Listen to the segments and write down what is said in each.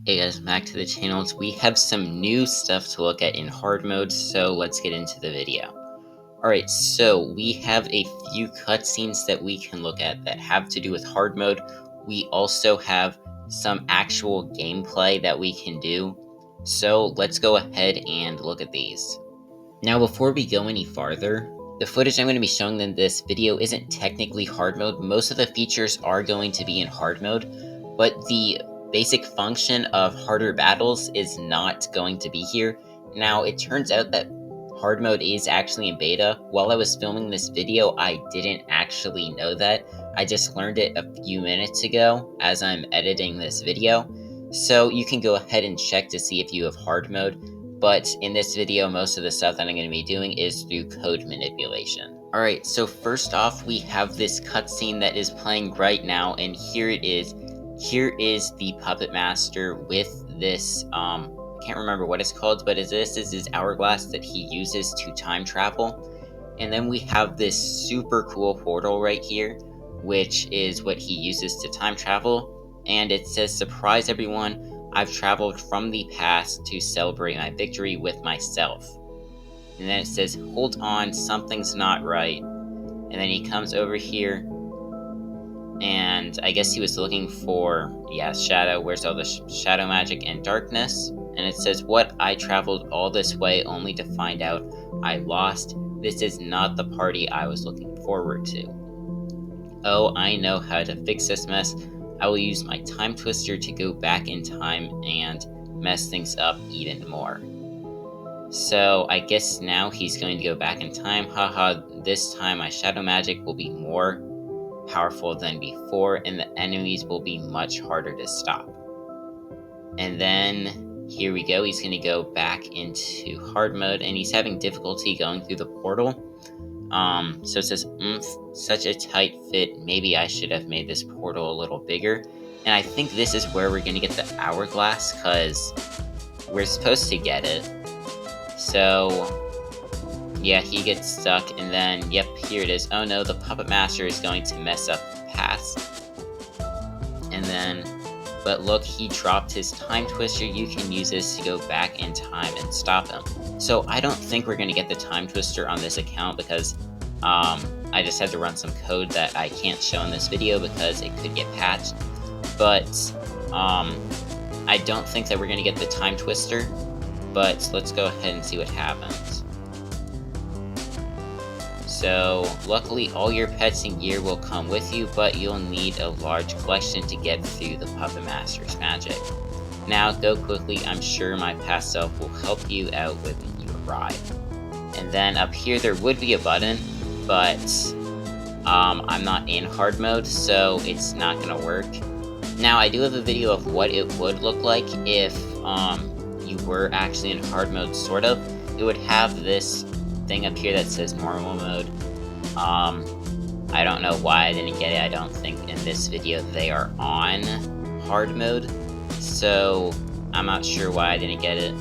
Hey guys, back to the channel. We have some new stuff to look at in hard mode, so let's get into the video. Alright, so we have a few cutscenes that we can look at that have to do with hard mode. We also have some actual gameplay that we can do. So let's go ahead and look at these. Now before we go any farther, the footage I'm going to be showing in this video isn't technically hard mode. Most of the features are going to be in hard mode, but the basic function of harder battles is not going to be here. Now, it turns out that hard mode is actually in beta. While I was filming this video, I didn't actually know that. I just learned it a few minutes ago as I'm editing this video. So you can go ahead and check to see if you have hard mode. But in this video, most of the stuff that I'm going to be doing is through code manipulation. Alright, so first off, we have this cutscene that is playing right now, and here it is. Here is the Puppet Master with this, I can't remember what it's called, but this is his hourglass that he uses to time travel. And then we have this super cool portal right here, which is what he uses to time travel. And it says, "Surprise everyone, I've traveled from the past to celebrate my victory with myself." And then it says, "Hold on, something's not right." And then he comes over here, and I guess he was looking for, Shadow. Where's all the shadow magic and darkness? And it says, "What? I traveled all this way only to find out I lost. This is not the party I was looking forward to. Oh, I know how to fix this mess. I will use my time twister to go back in time and mess things up even more." So I guess now he's going to go back in time. Haha, this time my shadow magic will be more powerful than before, and the enemies will be much harder to stop. And then here we go. He's going to go back into hard mode, and he's having difficulty going through the portal. So it says, such a tight fit. Maybe I should have made this portal a little bigger. And I think this is where we're going to get the hourglass, because we're supposed to get it. So yeah, he gets stuck, and then, yep, here it is. Oh no, the Puppet Master is going to mess up the past. And then, but look, he dropped his time twister. You can use this to go back in time and stop him. So I don't think we're going to get the time twister on this account, because I just had to run some code that I can't show in this video because it could get patched. But I don't think that we're going to get the time twister, but let's go ahead and see what happens. So, luckily all your pets and gear will come with you, but you'll need a large collection to get through the Puppet Master's magic. Now, go quickly. I'm sure my past self will help you out when you arrive. And then up here there would be a button, but I'm not in hard mode, so it's not gonna work. Now, I do have a video of what it would look like if you were actually in hard mode, sort of. It would have this thing up here that says normal mode. I don't know why I didn't get it. I don't think in this video they are on hard mode, so I'm not sure why I didn't get it.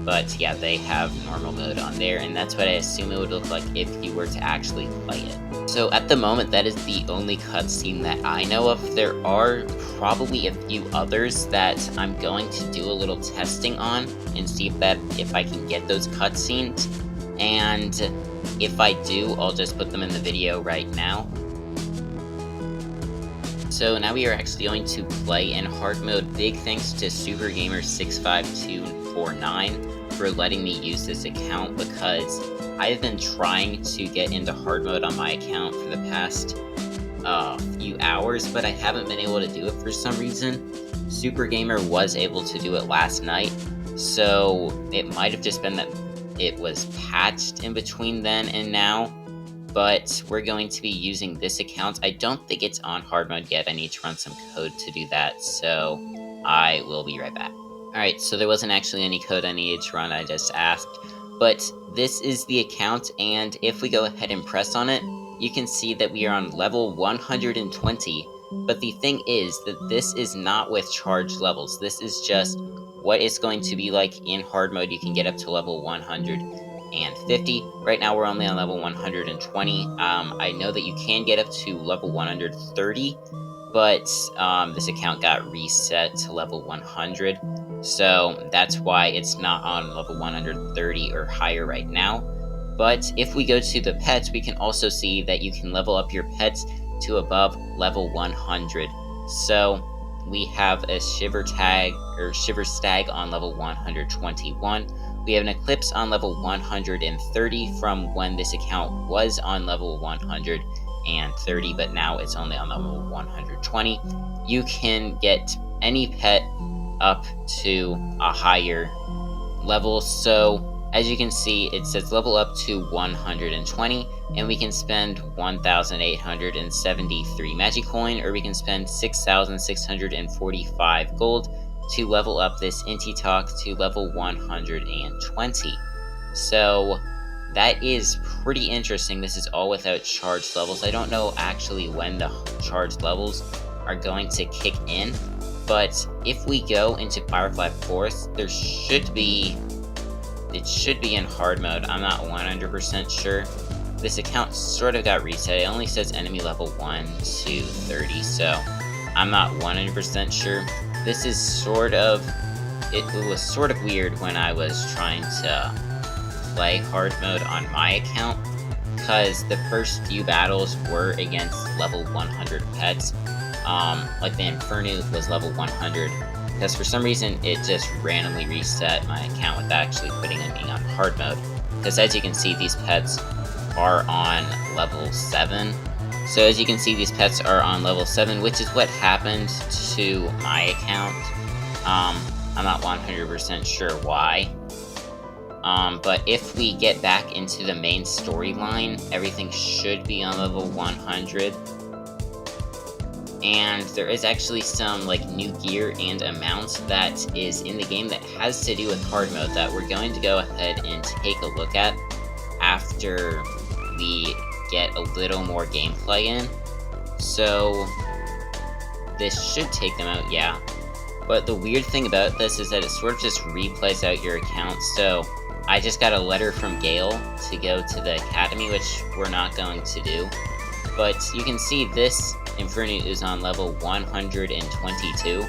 But yeah, they have normal mode on there, and that's what I assume it would look like if you were to actually play it. So at the moment, that is the only cutscene that I know of. There are probably a few others that I'm going to do a little testing on and see if I can get those cutscenes. And if I do, I'll just put them in the video right now. So now we are actually going to play in hard mode. Big thanks to SuperGamer65249 for letting me use this account, because I've been trying to get into hard mode on my account for the past few hours, but I haven't been able to do it for some reason. SuperGamer was able to do it last night, so it might have just been that it was patched in between then and now, but we're going to be using this account. I don't think it's on hard mode yet. I need to run some code to do that, so I will be right back. Alright, so there wasn't actually any code I needed to run, I just asked, but this is the account, and if we go ahead and press on it, you can see that we are on level 120, but the thing is that this is not with charged levels. This is just what it's going to be like in hard mode. You can get up to level 150. Right now we're only on level 120. I know that you can get up to level 130, but this account got reset to level 100, so that's why it's not on level 130 or higher right now. But if we go to the pets, we can also see that you can level up your pets to above level 100. So we have a Shiver Stag on level 121. We have an Eclipse on level 130 from when this account was on level 130, but now it's only on level 120. You can get any pet up to a higher level. So as you can see, it says level up to 120, and we can spend 1,873 magic coin, or we can spend 6,645 gold to level up this Inti Talk to level 120. So that is pretty interesting. This is all without charged levels. I don't know actually when the charged levels are going to kick in, but if we go into Firefly Forest, it should be in hard mode. I'm not 100% sure. This account sort of got reset. It only says enemy level 1 to 30, so I'm not 100% sure. This is it was sort of weird when I was trying to play hard mode on my account, because the first few battles were against level 100 pets. Like the Inferno was level 100, because for some reason it just randomly reset my account without actually putting me on hard mode. Because as you can see, these pets are on level 7. So as you can see, these pets are on level 7, which is what happened to my account. I'm not 100% sure why. But if we get back into the main storyline, everything should be on level 100. And there is actually some new gear and amounts that is in the game that has to do with hard mode that we're going to go ahead and take a look at after we get a little more gameplay in. So this should take them out, yeah. But the weird thing about this is that it sort of just replays out your account. So I just got a letter from Gale to go to the academy, which we're not going to do. But you can see this Inferno is on level 122,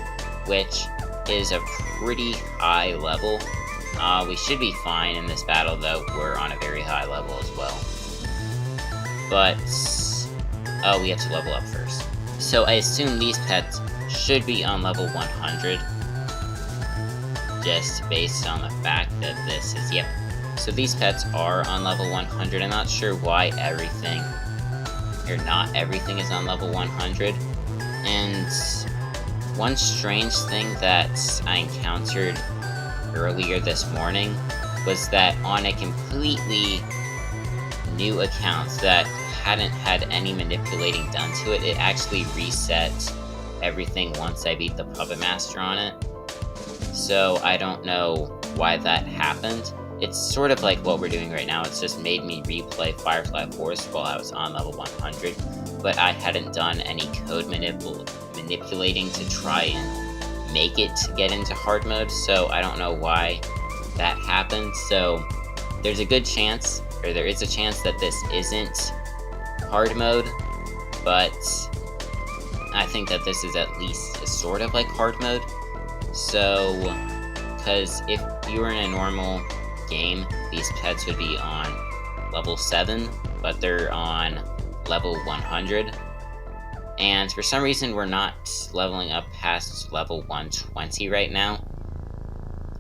which is a pretty high level. We should be fine in this battle, though we're on a very high level as well. But, oh, we have to level up first. So I assume these pets should be on level 100, just based on the fact that this is, yep. So these pets are on level 100. I'm not sure why not everything is on level 100. And one strange thing that I encountered earlier this morning was that on a completely new account that hadn't had any manipulating done to it, it actually reset everything once I beat the Puppet Master on it. So I don't know why that happened. It's sort of like what we're doing right now. It's just made me replay Firefly Forest while I was on level 100, but I hadn't done any code manipulating to try and make it to get into hard mode, so I don't know why that happened. So there is a chance that this isn't hard mode, but I think that this is at least sort of like hard mode. So, because if you were in a normal game, these pets would be on level 7, but they're on level 100. And for some reason, we're not leveling up past level 120 right now,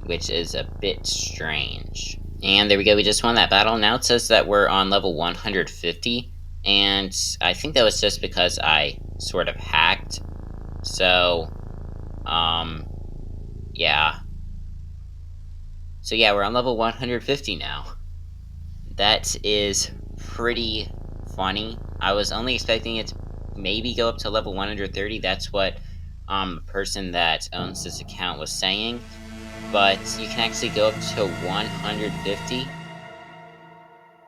which is a bit strange. And there we go, we just won that battle. Now it says that we're on level 150, and I think that was just because I sort of hacked. So, yeah. So yeah, we're on level 150 now. That is pretty funny. I was only expecting it to maybe go up to level 130. That's what the person that owns this account was saying. But you can actually go up to 150.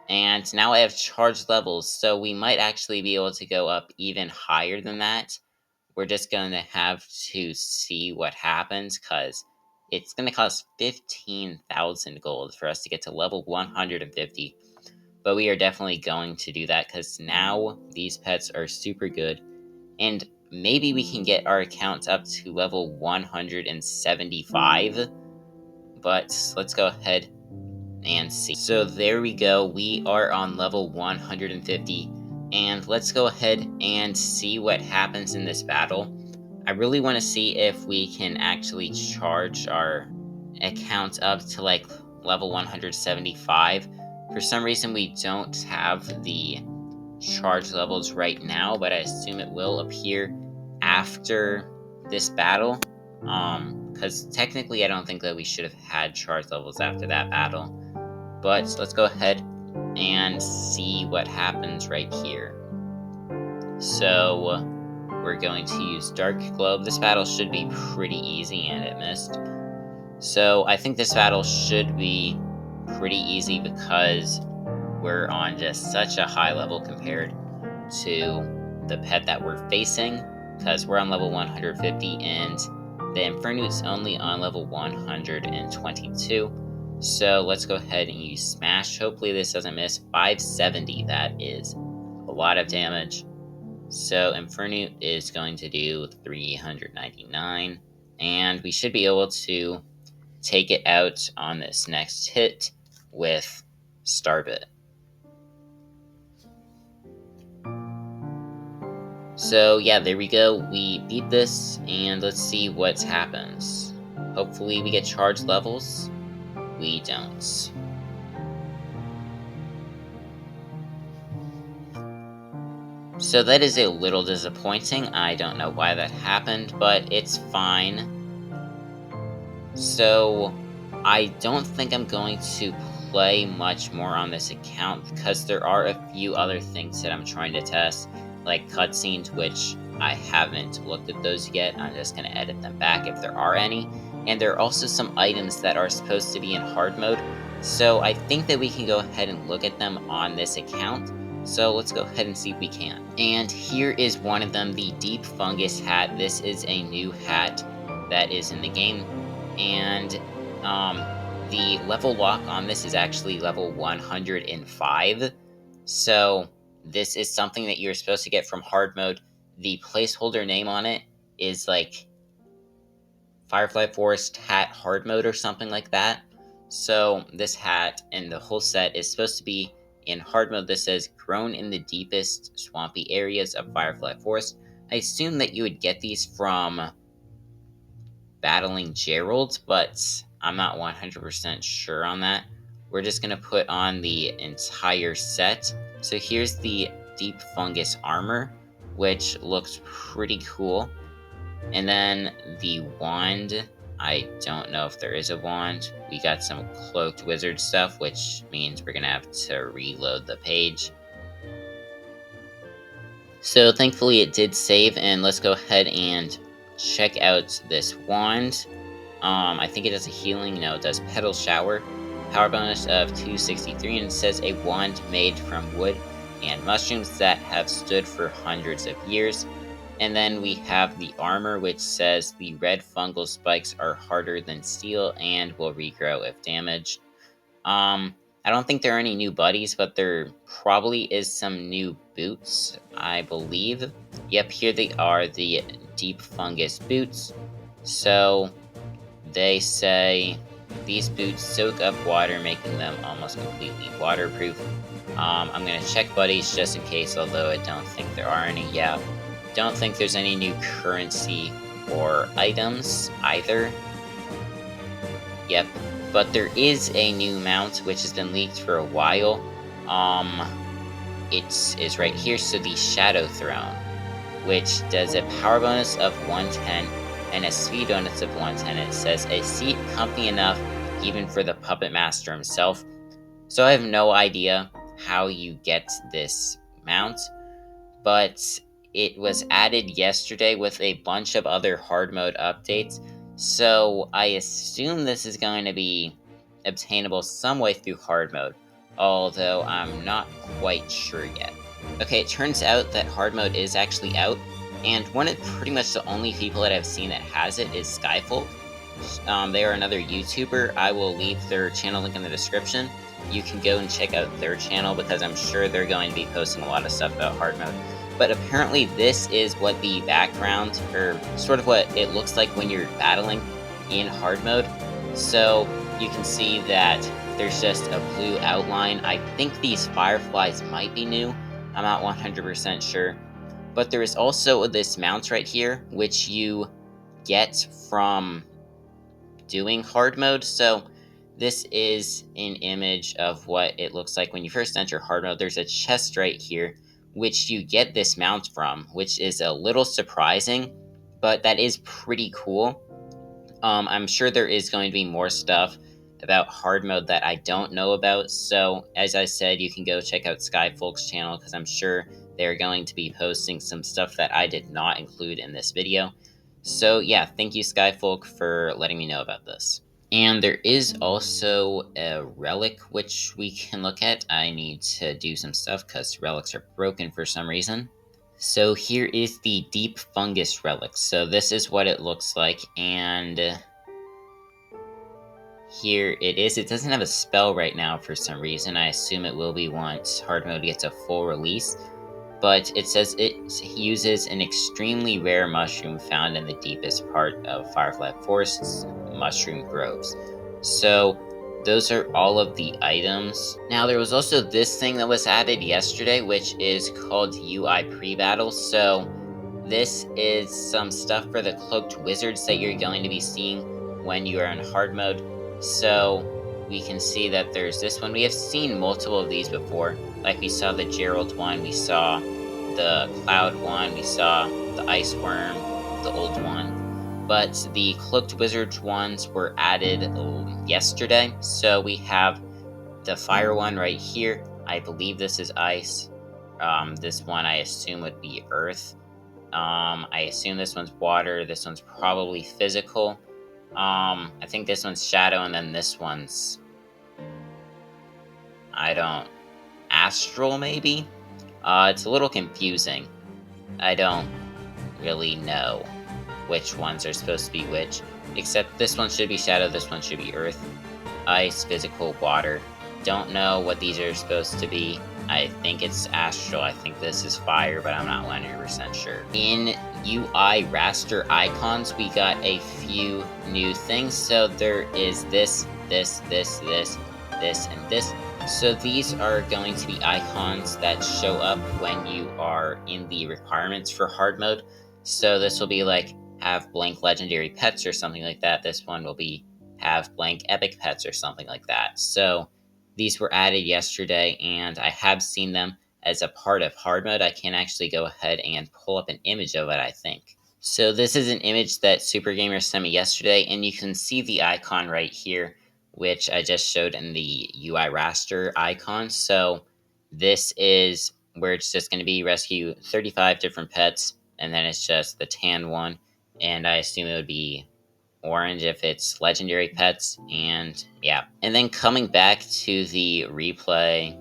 And now I have charged levels, so we might actually be able to go up even higher than that. We're just going to have to see what happens, because it's going to cost 15,000 gold for us to get to level 150. But we are definitely going to do that, because now these pets are super good. And maybe we can get our account up to level 175, but let's go ahead and see. So there we go, we are on level 150, and let's go ahead and see what happens in this battle. I really want to see if we can actually charge our account up to like level 175. For some reason we don't have the charge levels right now, but I assume it will appear after this battle. Because technically I don't think that we should have had charge levels after that battle. But let's go ahead and see what happens right here. So we're going to use Dark Globe. This battle should be pretty easy, and it missed. So I think this battle should be pretty easy because we're on just such a high level compared to the pet that we're facing, because we're on level 150 and the Infernute's only on level 122. So let's go ahead and use Smash. Hopefully this doesn't miss. 570, that is a lot of damage. So Infernute is going to do 399, and we should be able to take it out on this next hit with Starbit. So yeah, there we go. We beat this, and let's see what happens. Hopefully we get charge levels. We don't. So that is a little disappointing. I don't know why that happened, but it's fine. So I don't think I'm going to play much more on this account because there are a few other things that I'm trying to test, like cutscenes, which I haven't looked at those yet. I'm just going to edit them back if there are any. And there are also some items that are supposed to be in hard mode. So I think that we can go ahead and look at them on this account. So let's go ahead and see if we can. And here is one of them, the Deep Fungus hat. This is a new hat that is in the game. And the level lock on this is actually level 105. So this is something that you're supposed to get from hard mode. The placeholder name on it is like Firefly Forest hat hard mode or something like that. So this hat and the whole set is supposed to be in hard mode. This says grown in the deepest swampy areas of Firefly Forest. I assume that you would get these from battling Gerald, but I'm not 100% sure on that. We're just going to put on the entire set. So here's the Deep Fungus armor, which looks pretty cool. And then the wand, I don't know if there is a wand. We got some cloaked wizard stuff, which means we're going to have to reload the page. So thankfully it did save, and let's go ahead and check out this wand. I think it does a healing. No, it does Petal Shower. Power bonus of 263, and it says a wand made from wood and mushrooms that have stood for hundreds of years. And then we have the armor, which says the red fungal spikes are harder than steel and will regrow if damaged. I don't think there are any new buddies, but there probably is some new boots, I believe. Yep, here they are, the Deep Fungus boots. So they say these boots soak up water, making them almost completely waterproof. I'm gonna check buddies just in case, although I don't think there are any. Yeah, don't think there's any new currency or items either. Yep, but there is a new mount which has been leaked for a while. It is right here. So the Shadow Throne, which does a power bonus of 110 and a speed bonus of 110. It says a seat comfy enough even for the puppet master himself. So I have no idea how you get this mount, but it was added yesterday with a bunch of other hard mode updates. So I assume this is going to be obtainable some way through hard mode, although I'm not quite sure yet. Okay, it turns out that hard mode is actually out, and one of pretty much the only people that I've seen that has it is Skyfolk. They are another YouTuber. I will leave their channel link in the description. You can go and check out their channel because I'm sure they're going to be posting a lot of stuff about hard mode. But apparently this is what the background, or sort of what it looks like when you're battling in hard mode. So you can see that there's just a blue outline. I think these fireflies might be new. I'm not 100% sure. But there is also this mount right here, which you get from doing hard mode. So this is an image of what it looks like when you first enter hard mode. There's a chest right here, which you get this mount from, which is a little surprising, but that is pretty cool. I'm sure there is going to be more stuff about hard mode that I don't know about. So, as I said, you can go check out Skyfolk's channel because I'm sure they're going to be posting some stuff that I did not include in this video. So, yeah, thank you, Skyfolk, for letting me know about this. And there is also a relic which we can look at. I need to do some stuff because relics are broken for some reason. So here is the deep fungus relic. So this is what it looks like, and here it is. It doesn't have a spell right now for some reason. I assume it will be once hard mode gets a full release. But it says it uses an extremely rare mushroom found in the deepest part of Firefly Forest's mushroom groves. So those are all of the items. Now there was also this thing that was added yesterday, which is called UI Pre-Battle. So this is some stuff for the cloaked wizards that you're going to be seeing when you are in hard mode. So we can see that there's this one. We have seen multiple of these before. Like we saw the Gerald one, we saw the Cloud one, we saw the Ice Worm, the old one. But the Cloaked Wizards ones were added yesterday. So we have the Fire one right here. I believe this is Ice. This one I assume would be Earth. I assume this one's Water. This one's probably Physical. I think this one's Shadow, and then this one's... Astral, maybe? It's a little confusing. I don't really know which ones are supposed to be which. Except this one should be Shadow, this one should be Earth. Ice, Physical, Water. Don't know what these are supposed to be. I think it's Astral. I think this is Fire, but I'm not 100% sure. In UI raster icons, we got a few new things. So there is this, and this. So these are going to be icons that show up when you are in the requirements for hard mode. So this will be like have blank legendary pets or something like that. This one will be have blank epic pets or something like that. So these were added yesterday, and I have seen them as a part of hard mode. I can actually go ahead and pull up an image of it, I think. So this is an image that Super Gamer sent me yesterday, and you can see the icon right here, which I just showed in the UI raster icon. So this is where it's just going to be rescue 35 different pets, and then it's just the tan one, and I assume it would be orange if it's legendary pets, and yeah. And then coming back to the replay,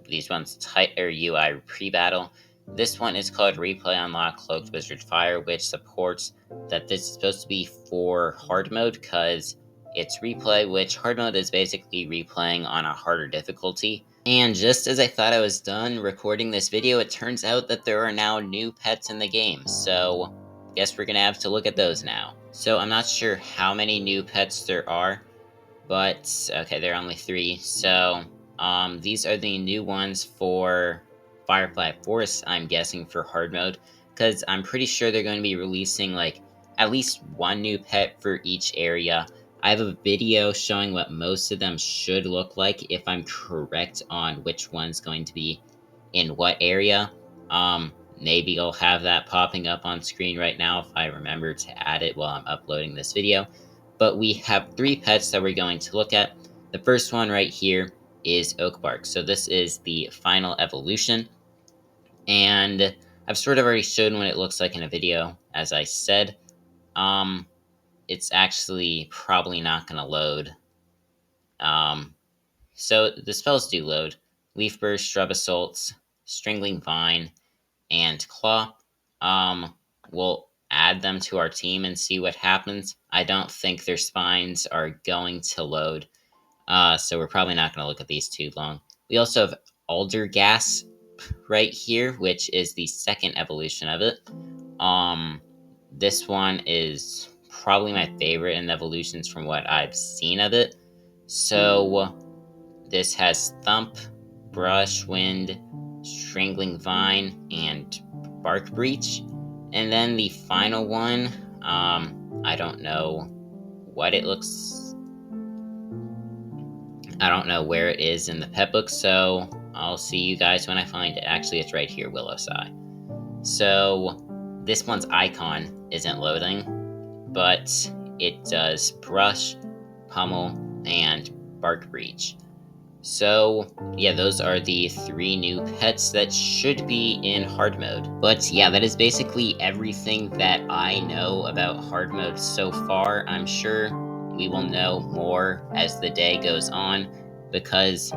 these ones or UI pre-battle. This one is called Replay Unlock Cloaked Wizard Fire, which supports that this is supposed to be for hard mode because it's replay, which hard mode is basically replaying on a harder difficulty. And just as I thought I was done recording this video, it turns out that there are now new pets in the game. So guess we're gonna have to look at those now. So I'm not sure how many new pets there are, but okay, there are only 3. So these are the new ones for Firefly Forest, I'm guessing, for hard mode, because I'm pretty sure they're going to be releasing like at least one new pet for each area. I have a video showing what most of them should look like if I'm correct on which one's going to be in what area. Maybe I'll have that popping up on screen right now if I remember to add it while I'm uploading this video. But we have 3 pets that we're going to look at. The first one right here is Oak Bark. So this is the final evolution. And I've sort of already shown what it looks like in a video, as I said. It's actually probably not going to load. So the spells do load. Leaf Burst, Shrub Assaults, Strangling Vine, and Claw. We'll add them to our team and see what happens. I don't think their spines are going to load, so we're probably not going to look at these too long. We also have Alder Gas. right here, which is the second evolution of it. This one is probably my favorite in the evolutions from what I've seen of it. So this has Thump, Brush, Wind, Strangling Vine, and Bark Breach. And then the final one, I don't know what it looks. I don't know where it is in the pet book, so I'll see you guys when I find it. Actually, it's right here, Willow Sigh. So this one's icon isn't loading, but it does Brush, Pummel, and Bark Breach. So, yeah, those are the 3 new pets that should be in hard mode. But yeah, that is basically everything that I know about hard mode so far. I'm sure we will know more as the day goes on because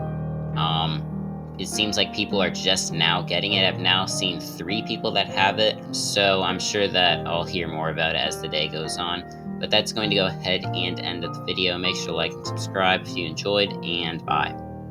it seems like people are just now getting it. I've now seen 3 people that have it, so I'm sure that I'll hear more about it as the day goes on. But that's going to go ahead and end the video. Make sure to like and subscribe if you enjoyed, and bye.